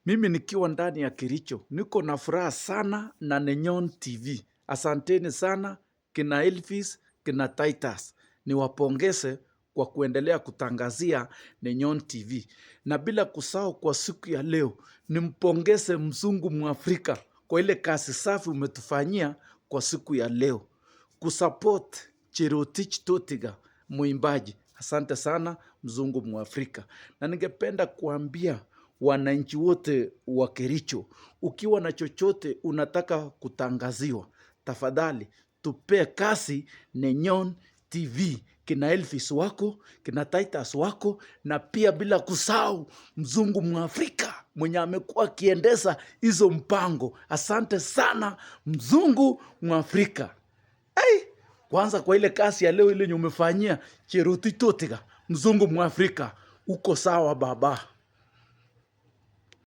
Mimi nikiwa ndani ya Kericho, niko na furaha sana na Nenyon TV. Asanteni sana kina Elvis, kina Titus. Niwapongeze kwa kuendelea kutangazia Nenyon TV. Na bila kusahau kwa siku ya leo, nimpongeze mzungu Mwafrika kwa ile kazi safi umetufanyia kwa siku ya leo. Kusupport Cherotich Totiga muimbaji. Asante sana mzungu Mwafrika. Na ningependa kuambia wananchi wote wa Kericho, ukiwa na chochote unataka kutangaziwa, tafadhali tupe kasi Nenyon TV, kina Elvis wako, kina Titus wako, na pia bila kusahau mzungu Mwafrika mwenye amekuwa akiendesha hizo mpango. Asante sana mzungu Mwafrika. Hey! Kwanza kwa ile kasi ya leo ile umefanyia Cherotich Totiga, mzungu Mwafrika, uko sawa baba.